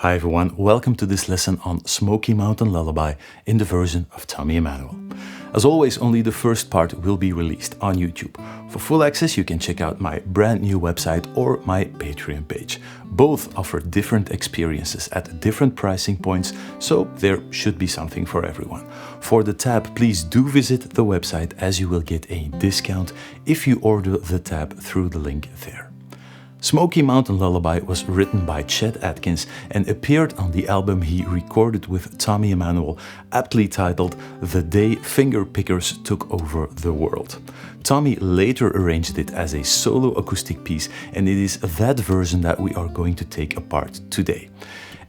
Hi everyone, welcome to this lesson on Smoky Mountain Lullaby in the version of Tommy Emmanuel. As always, only the first part will be released on YouTube. For full access, you can check out my brand new website or my Patreon page. Both offer different experiences at different pricing points, so there should be something for everyone. For the tab, please do visit the website as you will get a discount if you order the tab through the link there. Smoky Mountain Lullaby was written by Chet Atkins and appeared on the album he recorded with Tommy Emmanuel, aptly titled The Day Finger Pickers Took Over the World. Tommy later arranged it as a solo acoustic piece, and it is that version that we are going to take apart today.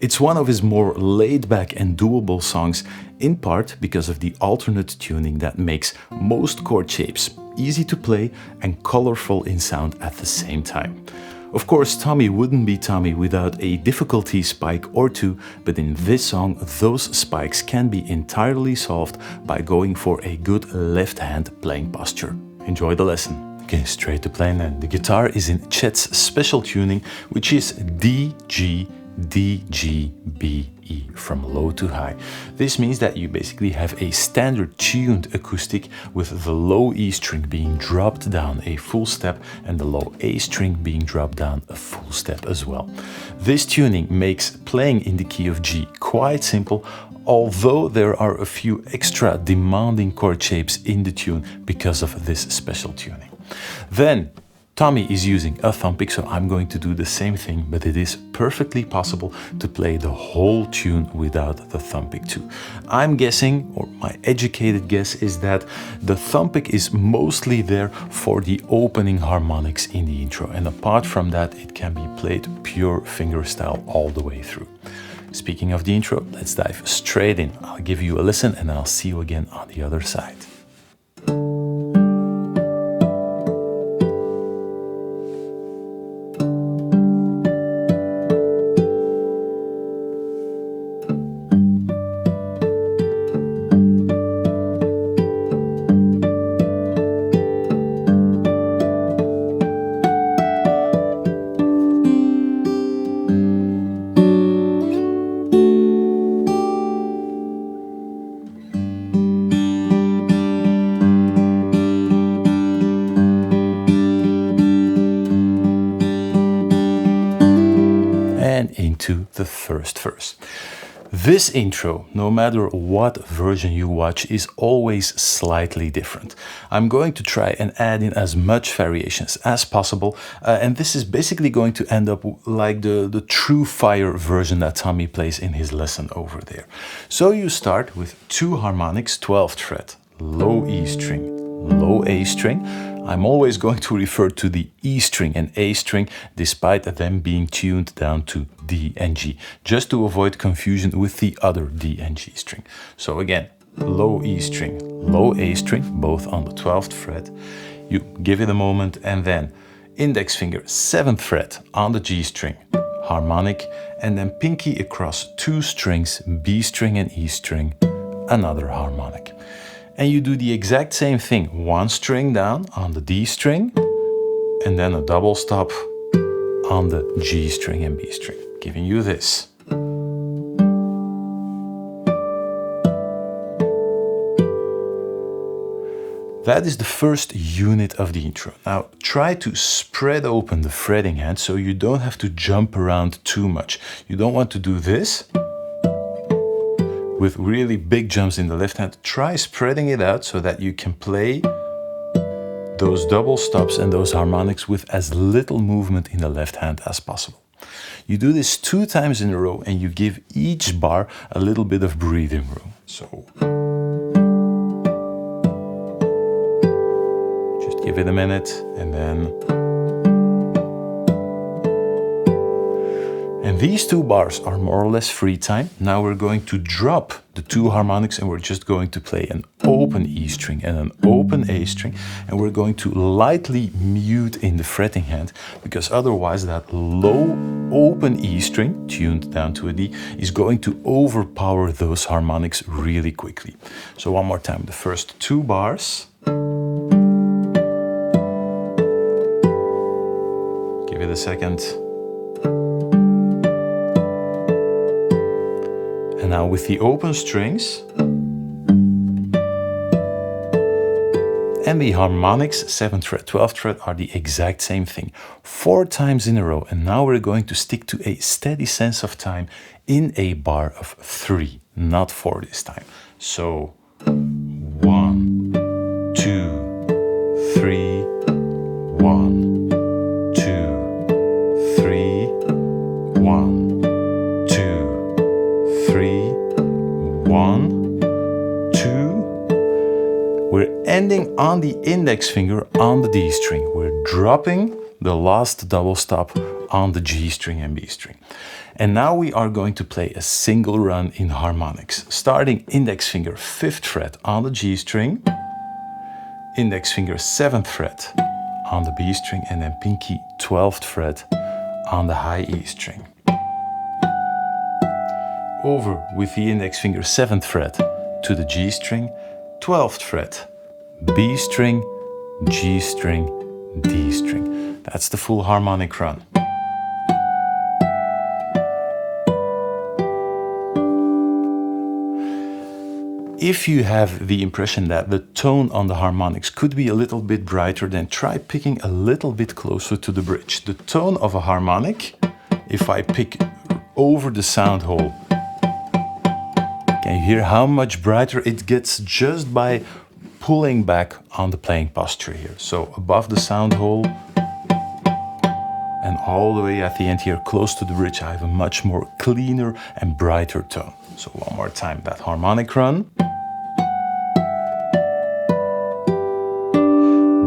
It's one of his more laid-back and doable songs, in part because of the alternate tuning that makes most chord shapes easy to play and colorful in sound at the same time. Of course, Tommy wouldn't be Tommy without a difficulty spike or two, but in this song, those spikes can be entirely solved by going for a good left hand playing posture. Enjoy the lesson. Okay, straight to playing then. The guitar is in Chet's special tuning, which is D, G, D, G, B, E, from low to high. This means that you basically have a standard tuned acoustic with the low E string being dropped down a full step and the low A string being dropped down a full step as well. This tuning makes playing in the key of G quite simple, although there are a few extra demanding chord shapes in the tune because of this special tuning. Then Tommy is using a thumb pick, so I'm going to do the same thing, but it is perfectly possible to play the whole tune without the thumb pick too. I'm guessing, or my educated guess is that the thumb pick is mostly there for the opening harmonics in the intro, and apart from that, it can be played pure fingerstyle all the way through. Speaking of the intro, let's dive straight in. I'll give you a listen and I'll see you again on the other side. And into the first verse. This intro, no matter what version you watch, is always slightly different. I'm going to try and add in as much variations as possible, and this is basically going to end up like the true fire version that Tommy plays in his lesson over there. So you start with two harmonics, 12th fret, low E string, low A string. I'm always going to refer to the E string and A string despite them being tuned down to D and G, just to avoid confusion with the other D and G string. So again, low E string, low A string, both on the 12th fret. You give it a moment and then index finger, 7th fret on the G string, harmonic, and then pinky across two strings, B string and E string, another harmonic. And you do the exact same thing, one string down on the D string, and then a double stop on the G string and B string, giving you this. That is the first unit of the intro. Now try to spread open the fretting hand so you don't have to jump around too much. You don't want to do this with really big jumps in the left hand. Try spreading it out so that you can play those double stops and those harmonics with as little movement in the left hand as possible. You do this 2 times in a row and you give each bar a little bit of breathing room. So just give it a minute and then. And these 2 bars are more or less free time. Now we're going to drop the 2 harmonics and we're just going to play an open E string and an open A string, and we're going to lightly mute in the fretting hand, because otherwise that low open E string, tuned down to a D, is going to overpower those harmonics really quickly. So one more time, the first 2 bars. Give it a second. And now with the open strings and the harmonics, 7th fret, 12th fret are the exact same thing. 4 times in a row. And now we're going to stick to a steady sense of time in a bar of 3, not 4 this time. So 1, 2, 3, 1, 2, 3, 1, 2, 3, 1, 2. We're ending on the index finger on the D string. We're dropping the last double stop on the G string and B string. And now we are going to play a single run in harmonics, starting index finger 5th fret on the G string, index finger 7th fret on the B string, and then pinky 12th fret on the high E string. Over with the index finger 7th fret to the G string, 12th fret, B string, G string, D string. That's the full harmonic run. If you have the impression that the tone on the harmonics could be a little bit brighter, then try picking a little bit closer to the bridge. The tone of a harmonic, if I pick over the sound hole, can you hear how much brighter it gets just by pulling back on the playing posture here? So above the sound hole and all the way at the end here, close to the bridge, I have a much more cleaner and brighter tone. So one more time, that harmonic run.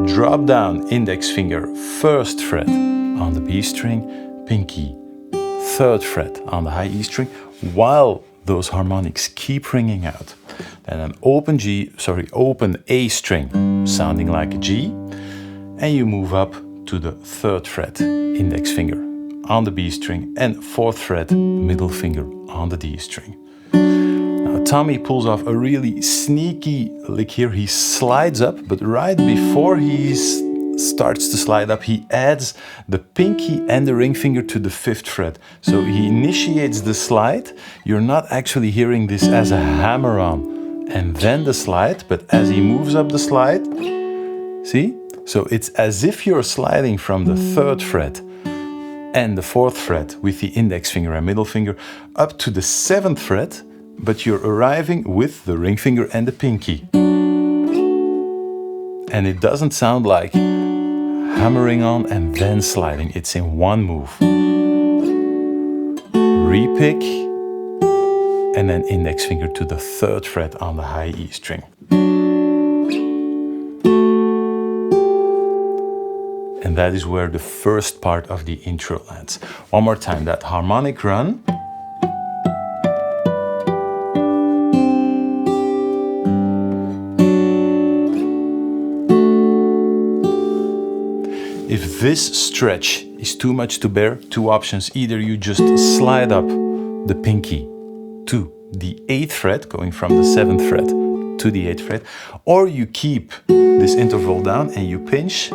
Drop down, index finger 1st fret on the B string, pinky 3rd fret on the high E string, while those harmonics keep ringing out. Then an open A string sounding like a G, and you move up to the 3rd fret, index finger on the B string, and 4th fret, middle finger on the D string. Now Tommy pulls off a really sneaky lick here. He slides up, but right before he starts to slide up, he adds the pinky and the ring finger to the 5th fret. So he initiates the slide. You're not actually hearing this as a hammer-on and then the slide, but as he moves up the slide, see? So it's as if you're sliding from the 3rd fret and the 4th fret with the index finger and middle finger up to the 7th fret, but you're arriving with the ring finger and the pinky. And it doesn't sound like hammering on and then sliding. It's in one move. Repick, and then index finger to the 3rd fret on the high E string. And that is where the first part of the intro lands. One more time, that harmonic run. If this stretch is too much to bear, 2 options. Either you just slide up the pinky to the 8th fret, going from the 7th fret to the 8th fret, or you keep this interval down and you pinch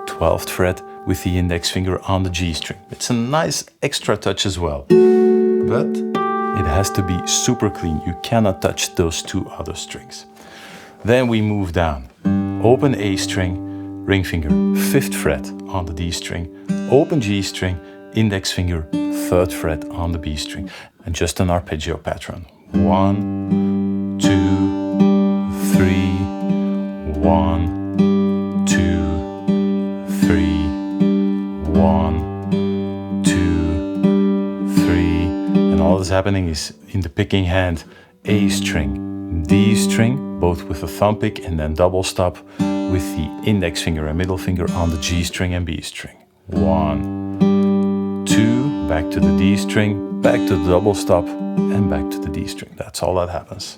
12th fret with the index finger on the G string. It's a nice extra touch as well, but it has to be super clean. You cannot touch those 2 other strings. Then we move down. Open A string, ring finger 5th fret on the D string, open G string, index finger 3rd fret on the B string, and just an arpeggio pattern. 1, 2, 3, 1, 2, 3, 1, 2, 3. And all that's happening is in the picking hand, A string, D string, both with a thumb pick, and then double stop with the index finger and middle finger on the G string and B string. 1, 2, back to the D string, back to the double stop, and back to the D string. That's all that happens.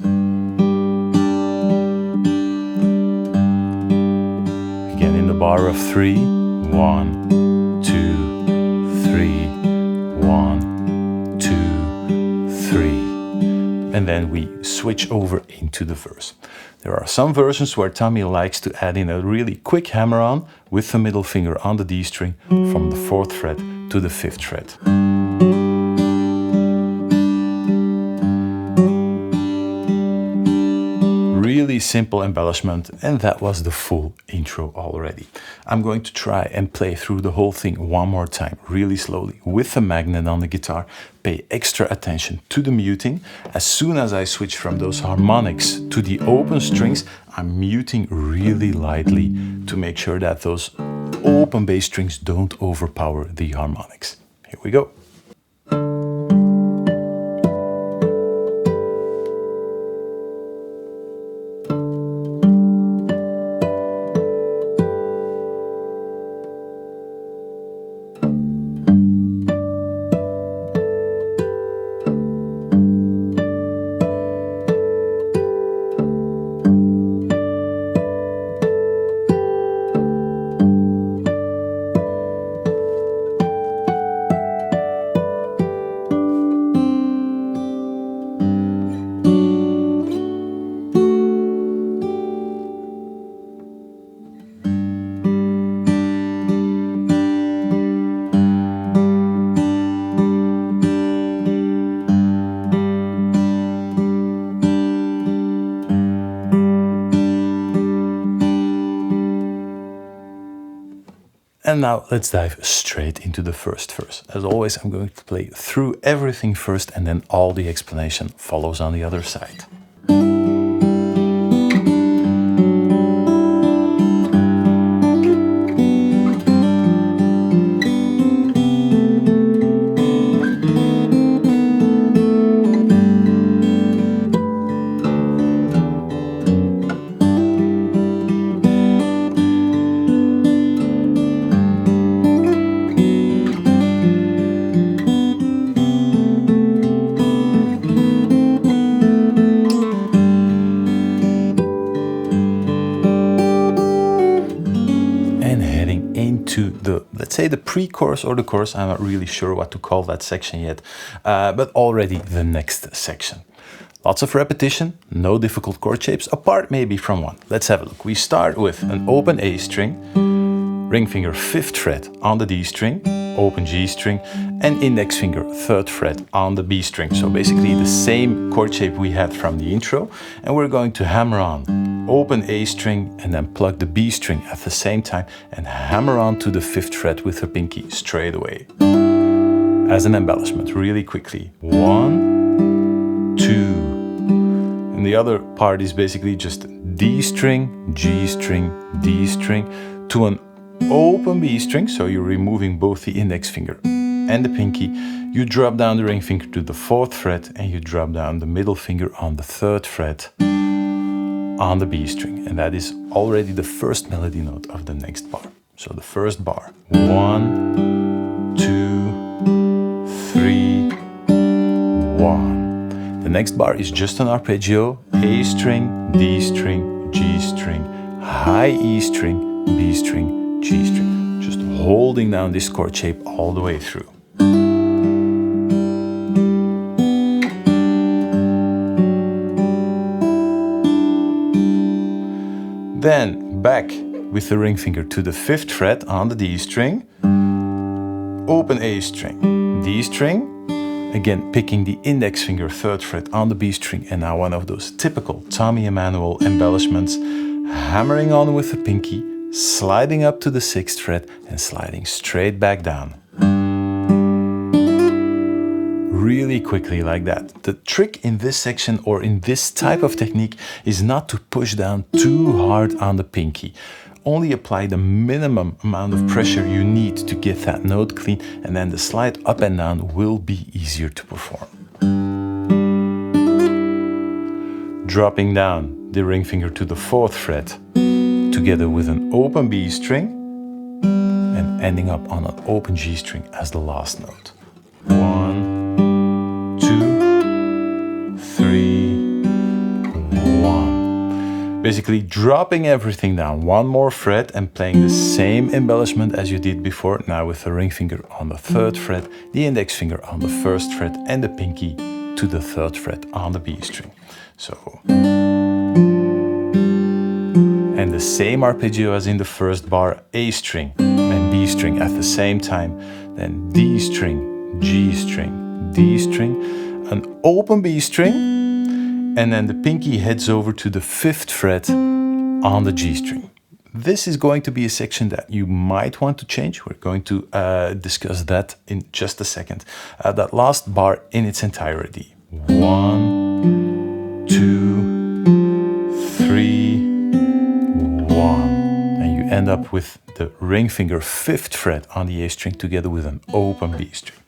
Again in the bar of 3, 1, 2, 3, 1, 2, 3. And then we switch over into the verse. There are some versions where Tommy likes to add in a really quick hammer-on with the middle finger on the D string from the 4th fret to the 5th fret. simple embellishment, and that was the full intro already. I'm going to try and play through the whole thing one more time, really slowly, with the magnet on the guitar. Pay extra attention to the muting. As soon as I switch from those harmonics to the open strings, I'm muting really lightly to make sure that those open bass strings don't overpower the harmonics. Here we go. And now let's dive straight into the first verse. As always, I'm going to play through everything first, and then all the explanation follows on the other side. To the, let's say, the pre-chorus or the chorus. I'm not really sure what to call that section yet, but already the next section. Lots of repetition, no difficult chord shapes, apart maybe from one. Let's have a look. We start with an open A string, ring finger 5th fret on the D string, open G string, and index finger 3rd fret on the B string. So basically the same chord shape we had from the intro, and we're going to hammer on open A string and then plug the B string at the same time and hammer on to the 5th fret with the pinky straight away. As an embellishment, really quickly. 1, 2, and the other part is basically just D string, G string, D string to an open B string, so you're removing both the index finger and the pinky. You drop down the ring finger to the 4th fret and you drop down the middle finger on the 3rd fret on the B string, and that is already the first melody note of the next bar. So the first bar, 1, 2, 3, 1. The next bar is just an arpeggio, A string, D string, G string, high E string, B string, G string. Just holding down this chord shape all the way through. Then back with the ring finger to the 5th fret on the D string, open A string, D string, again picking the index finger 3rd fret on the B string, and now one of those typical Tommy Emmanuel embellishments, hammering on with the pinky, sliding up to the 6th fret and sliding straight back down. Really quickly like that. The trick in this section or in this type of technique is not to push down too hard on the pinky. Only apply the minimum amount of pressure you need to get that note clean, and then the slide up and down will be easier to perform. Dropping down the ring finger to the 4th fret together with an open B string and ending up on an open G string as the last note. 1, 2, 3, 1. Basically dropping everything down one more fret and playing the same embellishment as you did before, now with the ring finger on the 3rd fret, the index finger on the 1st fret and the pinky to the 3rd fret on the B string. So, and the same arpeggio as in the first bar, A string and B string at the same time, then D string, G string, D string, an open B string, and then the pinky heads over to the 5th fret on the G string. This is going to be a section that you might want to change. We're going to discuss that in just a second. That last bar in its entirety. 1, 2, 3, 1. And you end up with the ring finger 5th fret on the A string together with an open B string.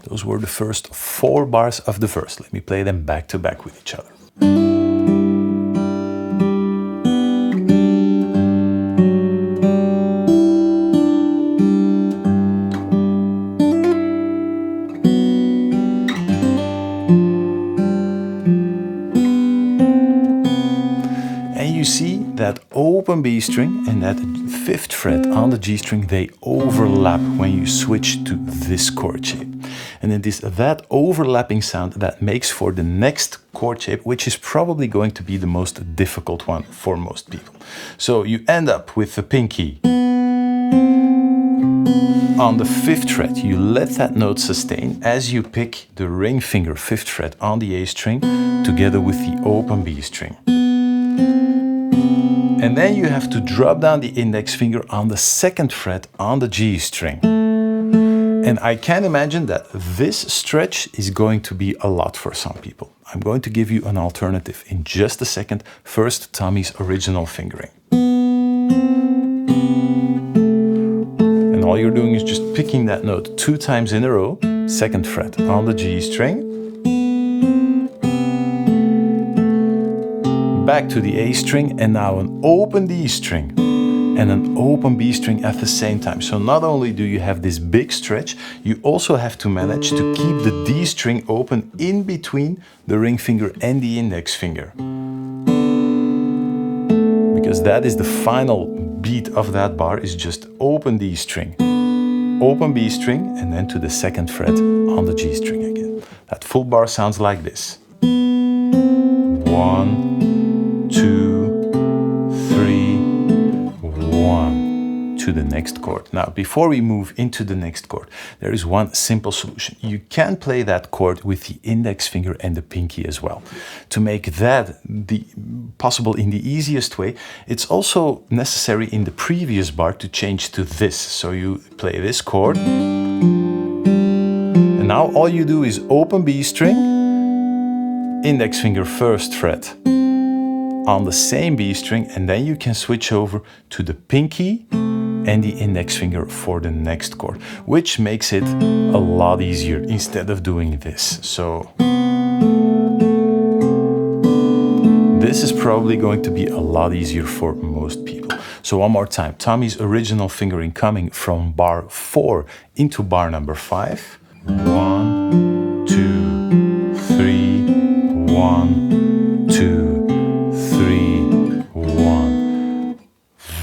Those were the first 4 bars of the verse. Let me play them back to back with each other. You see that open B string and that 5th fret on the G string, they overlap when you switch to this chord shape. And it is that overlapping sound that makes for the next chord shape, which is probably going to be the most difficult one for most people. So you end up with the pinky on the 5th fret. You let that note sustain as you pick the ring finger 5th fret on the A string together with the open B string. And then you have to drop down the index finger on the 2nd fret on the G string. And I can imagine that this stretch is going to be a lot for some people. I'm going to give you an alternative in just a second. First, Tommy's original fingering. And all you're doing is just picking that note 2 times in a row, 2nd fret on the G string, back to the A string, and now an open D string and an open B string at the same time. So not only do you have this big stretch, you also have to manage to keep the D string open in between the ring finger and the index finger. Because that is the final beat of that bar, is just open D string, open B string, and then to the 2nd fret on the G string again. That full bar sounds like this. 1, 2, 3, 1 to the next chord. Now, before we move into the next chord, there is one simple solution. You can play that chord with the index finger and the pinky as well. To make that possible in the easiest way, it's also necessary in the previous bar to change to this. So you play this chord, and now all you do is open B string, index finger 1st fret on the same B string, and then you can switch over to the pinky and the index finger for the next chord, which makes it a lot easier instead of doing this. So this is probably going to be a lot easier for most people. So one more time, Tommy's original fingering coming from bar 4 into bar number 5. 1, 2, 3, 1, 2, 3, 1.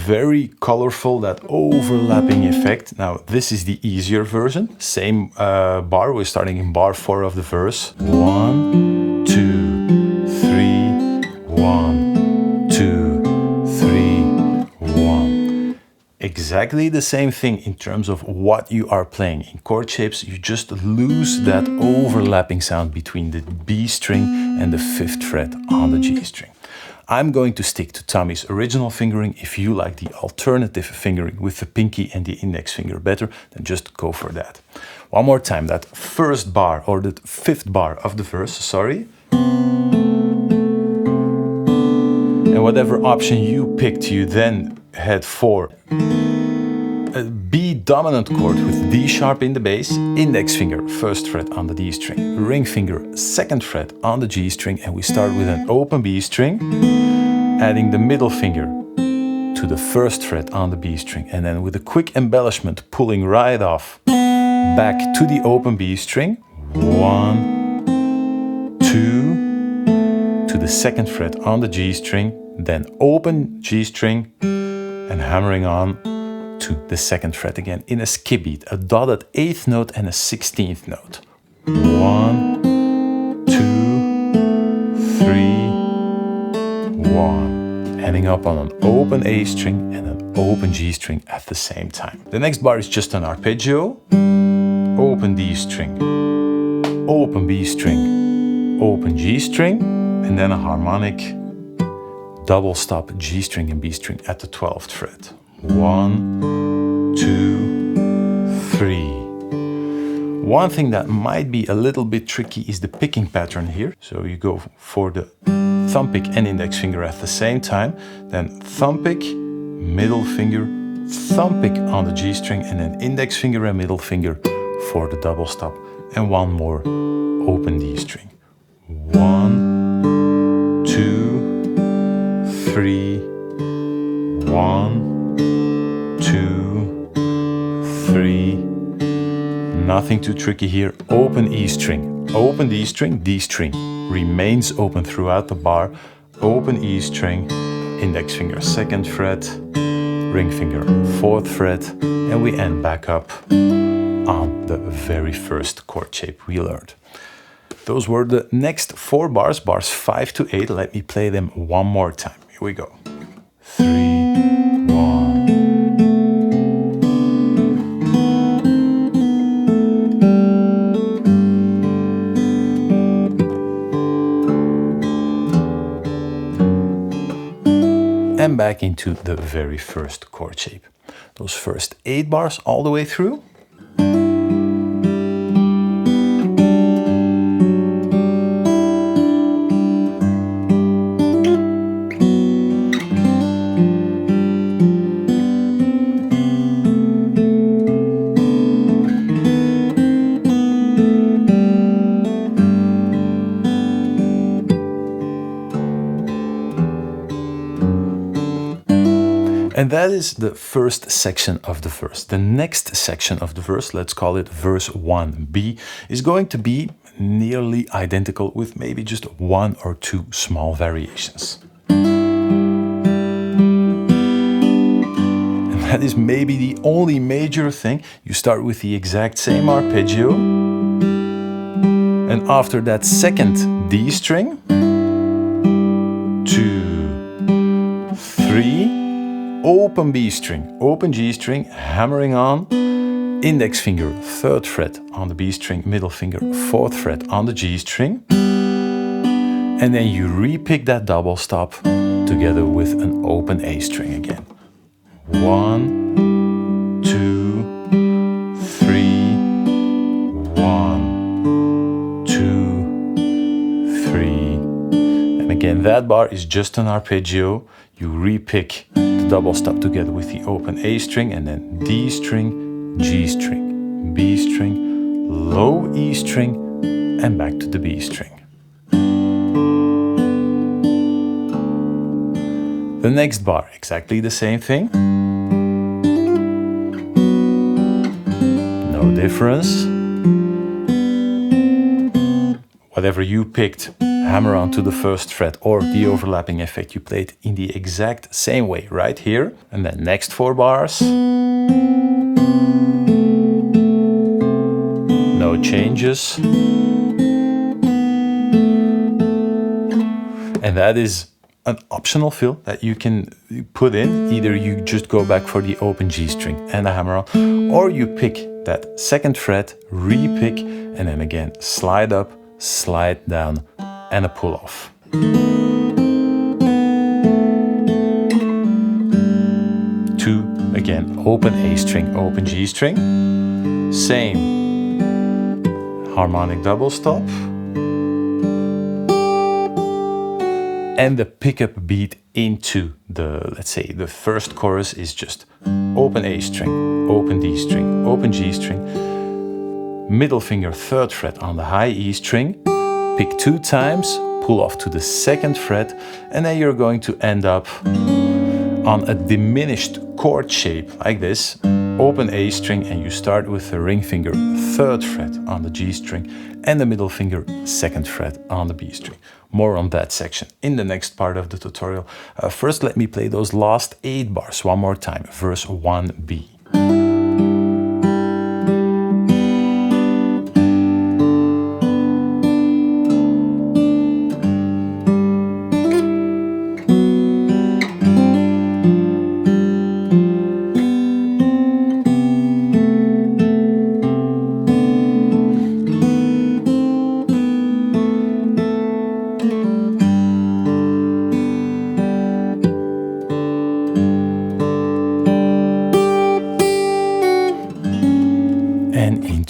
Very colorful, that overlapping effect. Now, this is the easier version. Same bar, we're starting in bar 4 of the verse. 1, 2, 3, 1, 2, 3, 1. Exactly the same thing in terms of what you are playing. In chord shapes, you just lose that overlapping sound between the B string and the 5th fret on the G string. I'm going to stick to Tommy's original fingering. If you like the alternative fingering with the pinky and the index finger better, then just go for that. One more time, that first bar, or the 5th bar of the verse, sorry. And whatever option you picked, you then head for a B dominant chord with D sharp in the bass, index finger 1st fret on the D string, ring finger 2nd fret on the G string, and we start with an open B string, adding the middle finger to the 1st fret on the B string, and then with a quick embellishment pulling right off back to the open B string, 1, 2 to the 2nd fret on the G string, then open G string and hammering on to the 2nd fret again in a skip beat, a dotted 8th note and a 16th note. 1, 2, 3, 1. Ending up on an open A string and an open G string at the same time. The next bar is just an arpeggio. Open D string, open B string, open G string, and then a harmonic double stop G string and B string at the 12th fret. 1, 2, 3. One thing that might be a little bit tricky is the picking pattern here. So you go for the thumb pick and index finger at the same time, then thumb pick, middle finger, thumb pick on the G string, and then index finger and middle finger for the double stop, and one more open D string. 1, 2, 3, 1, 2, 3. Nothing too tricky here. Open E string, open D string, D string remains open throughout the bar. Open E string, index finger 2nd fret, ring finger 4th fret, and we end back up on the very first chord shape we learned. Those were the next 4 bars, bars 5 to 8. Let me play them one more time. Here we go. 3, 1. And back into the very first chord shape. Those first 8 bars all the way through. And that is the first section of the verse. The next section of the verse, let's call it verse 1b, is going to be nearly identical with maybe just 1 or 2 small variations. And that is maybe the only major thing. You start with the exact same arpeggio, and after that second D string, 2, 3, open B string, open G string, hammering on, index finger 3rd fret on the B string, middle finger 4th fret on the G string, and then you repick that double stop together with an open A string again. 1, 2, 3, 1, 2, 3, and again that bar is just an arpeggio. You repick the double stop together with the open A string, and then D string, G string, B string, low E string, and back to the B string. The next bar, exactly the same thing. No difference. Whatever you picked, hammer on to the 1st fret, or the overlapping effect you played in the exact same way right here. And then next 4 bars. No changes. And that is an optional fill that you can put in. Either you just go back for the open G string and a hammer on, or you pick that 2nd fret, re-pick, and then again slide up, slide down, and a pull off. 2, again, open A string, open G string, same harmonic double stop, and the pickup beat into the, let's say, the first chorus is just open A string, open D string, open G string, middle finger 3rd fret on the high E string, pick 2 times, pull off to the 2nd fret, and then you're going to end up on a diminished chord shape like this. Open A string, and you start with the ring finger 3rd fret on the G string and the middle finger 2nd fret on the B string. More on that section in the next part of the tutorial. First, let me play those last 8 bars one more time, verse 1b.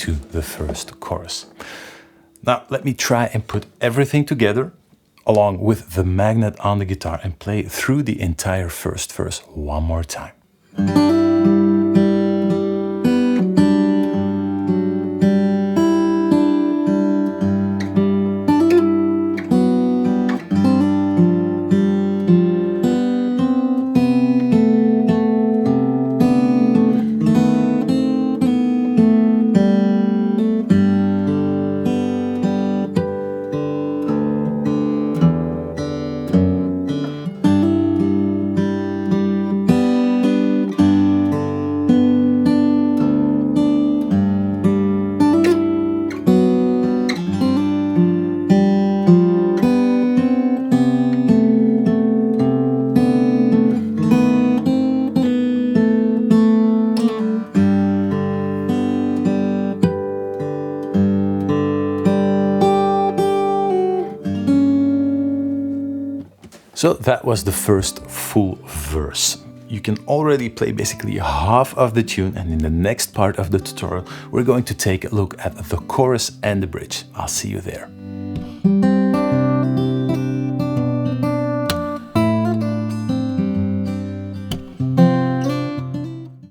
into the first chorus. Now let me try and put everything together along with the magnet on the guitar and play through the entire first verse one more time. So that was the first full verse. You can already play basically half of the tune, and in the next part of the tutorial we're going to take a look at the chorus and the bridge. I'll see you there.